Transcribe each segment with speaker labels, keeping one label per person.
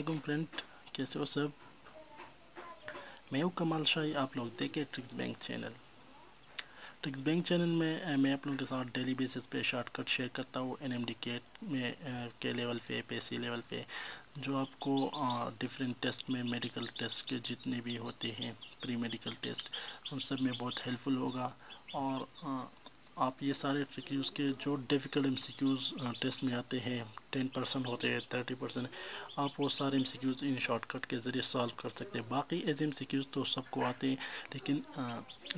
Speaker 1: वालेकुम फ्रेंड, कैसे हो सब। मैं हूँ कमाल शाही। आप लोग देखें tricks bank channel. Tricks bank channel में मैं आप लोगों के साथ डेली बेसिस पे शॉर्टकट शेयर करता हूँ एनएमडी में के लेवल पे पीसी लेवल पे, जो आपको डिफरेंट टेस्ट में मेडिकल टेस्ट के जितने भी होते हैं प्री मेडिकल टेस्ट, उन सब में बहुत हेल्पफुल होगा। और आप ये सारे ट्रिक यूज़ के जो डिफ़िकल्ट एमसीक्यूज़ टेस्ट में आते हैं 10% होते हैं 30%, आप वो सारे एमसीक्यूज़ इन शॉर्टकट के ज़रिए सॉल्व कर सकते हैं। बाकी एज एमसीक्यूज़ तो सबको आते हैं, लेकिन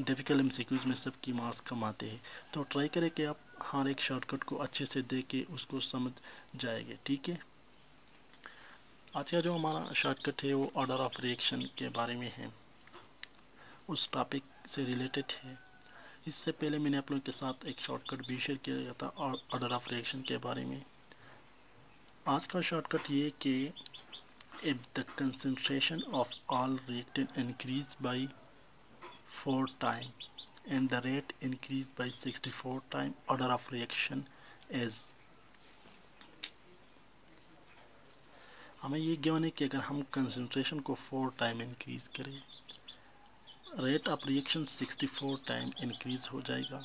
Speaker 1: डिफ़िकल्ट एमसीक्यूज़ में सबकी मार्क्स कम आते हैं। तो ट्राई करें कि आप हर एक शॉर्टकट को अच्छे से देख के उसको समझ जाएंगे। ठीक है, आज का जो हमारा शॉर्टकट है वो ऑर्डर ऑफ रिएक्शन के बारे में है, उस टॉपिक से रिलेटेड है। इससे पहले मैंने आप लोगों के साथ एक शॉर्टकट भी शेयर किया था ऑर्डर ऑफ रिएक्शन के बारे में। आज का शॉर्टकट ये कि if the concentration of all reactant increase by 4 time and the rate increase by 64 time, order of reaction is. हमें ये गिवन है कि अगर हम कंसंट्रेशन को 4 टाइम इंक्रीज करें, rate of reaction 64 time increase हो जाएगा,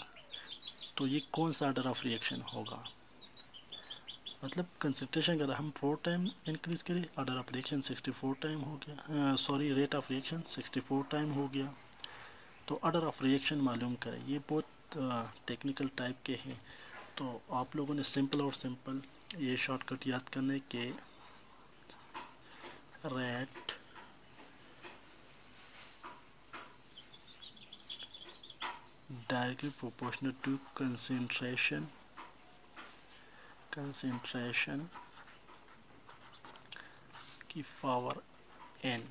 Speaker 1: तो ये कौन सा ऑर्डर ऑफ रिएक्शन होगा। मतलब कंसंट्रेशन अगर हम 4 टाइम इंक्रीज करें, ऑर्डर ऑफ रिएक्शन 64 टाइम हो गया, sorry rate of reaction 64 time हो गया, तो ऑर्डर ऑफ रिएक्शन मालूम करें। ये बहुत टेक्निकल टाइप के हैं, तो आप लोगों ने सिंपल और सिंपल ये शॉर्टकट याद करने के rate directly proportional to concentration की पावर n।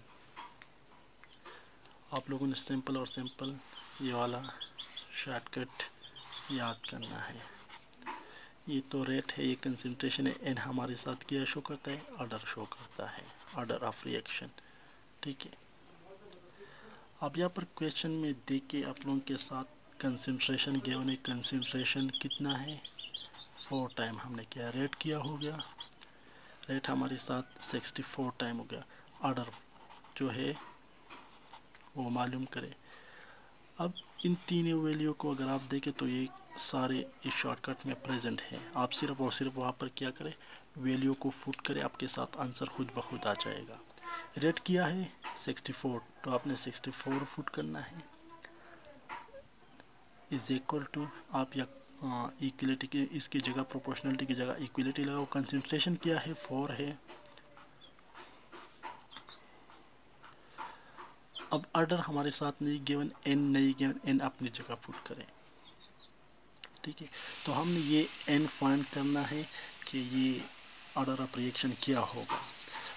Speaker 1: आप लोगों ने सिंपल और सिंपल ये वाला शॉर्टकट याद करना है। ये तो रेट है, ये कंसंट्रेशन है, n हमारे साथ क्या शो करता है, ऑर्डर शो करता है, ऑर्डर ऑफ रिएक्शन। ठीक है, अब यहाँ पर क्वेश्चन में देख के आप लोगों के साथ कंसंट्रेशन गिवन है, कंसंट्रेशन कितना है 4 टाइम हमने क्या रेट किया हो गया, रेट हमारे साथ 64 टाइम हो गया, ऑर्डर जो है वो मालूम करें। अब इन तीनों वैल्यू को अगर आप देखें तो ये सारे इस शॉर्टकट में प्रेजेंट हैं। आप सिर्फ और सिर्फ वहाँ पर क्या करें, वैल्यू को फुट करें, आपके साथ आंसर खुद ब खुद आ जाएगा। रेट किया है 64, तो आपने 64 फुट करना है, इज इक्वल टू, आप या इक्वलिटी की इसकी जगह प्रोपोर्शनलिटी की जगह इक्वलिटी लगाओ। कंसंट्रेशन क्या है 4 है। अब ऑर्डर हमारे साथ नहीं गिवन, n नहीं गिवन, n अपनी जगह पुट करें। ठीक है, तो हमने ये n फाइंड करना है कि ये ऑर्डर ऑफ रिएक्शन क्या होगा।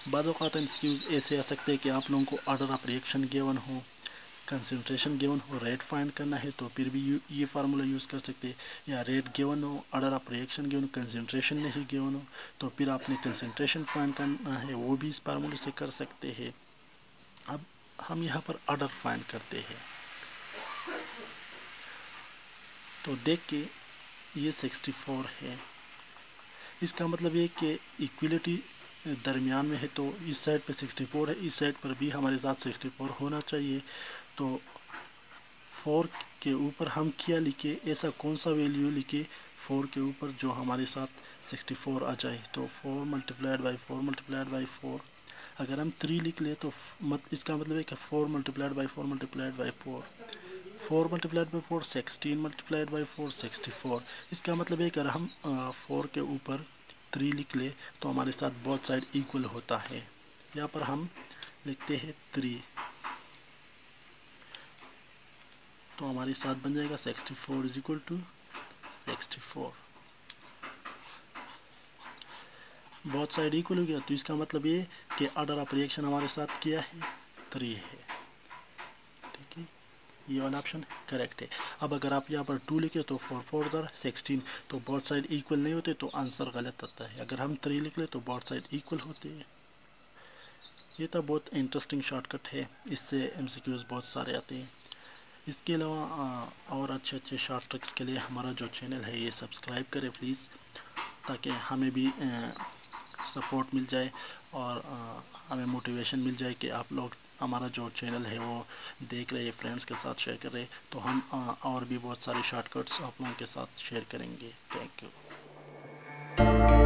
Speaker 1: बाद औक़ात एमसीक्यूज़ ऐसे आ सकते हैं कि आप लोगों को ऑर्डर ऑफ रिएक्शन गिवन हो, कंसंट्रेशन गिवन हो, रेट फाइंड करना है, तो फिर भी ये फार्मूला यूज़ कर सकते हैं। या रेट गिवन हो, ऑर्डर ऑफ रिएक्शन गिवन हो, कंसंट्रेशन नहीं गिवन हो, तो फिर आपने कंसंट्रेशन फाइंड करना है, वो भी इस फार्मूले से कर सकते हैं। अब हम यहाँ पर ऑर्डर फाइंड करते हैं, तो देख के ये 64 है, इसका मतलब ये कि इक्वलिटी दरमियान में है, तो इस साइड पे 64 है, इस साइड पर भी हमारे साथ 64 होना चाहिए। तो 4 के ऊपर हम क्या लिखे, ऐसा कौन सा वैल्यू लिखे 4 के ऊपर जो हमारे साथ 64 आ जाए। तो 4 मल्टीप्लाइड बाई 4 मल्टीप्लाइड बाई 4, अगर हम 3 लिख ले तो इसका मतलब है कि 4 multiplied by 4 multiplied by 4, 4 multiplied by 4 16 multiplied by 4 64। इसका मतलब है कि अगर हम 4 के ऊपर 3 लिख ले तो हमारे साथ बोथ साइड इक्वल होता है। यहाँ पर हम लिखते हैं 3, तो हमारे साथ बन जाएगा 64 is equal to 64, both side equal हो गया। तो इसका मतलब ये कि ऑर्डर ऑफ रिएक्शन हमारे साथ क्या है, 3 है। ठीक है, ये वाला ऑप्शन करेक्ट है। अब अगर आप यहाँ पर 2 लिखे तो 4 4 16, तो बोथ साइड इक्वल नहीं होते, तो आंसर गलत आता है। अगर हम 3 लिख ले तो बोथ साइड इक्वल होते हैं। ये तो बहुत इंटरेस्टिंग शॉर्टकट है, इससे एमसीक्यूज़ बहुत सारे आते हैं। इसके अलावा और अच्छे अच्छे शॉर्ट ट्रिक्स के लिए हमारा जो चैनल है ये सब्सक्राइब करें प्लीज़, ताकि हमें भी सपोर्ट मिल जाए और हमें मोटिवेशन मिल जाए कि आप लोग हमारा जो चैनल है वो देख रहे, फ्रेंड्स के साथ शेयर कर रहे, तो हम और भी बहुत सारी शॉर्टकट्स आप लोगों के साथ शेयर करेंगे। Thank you.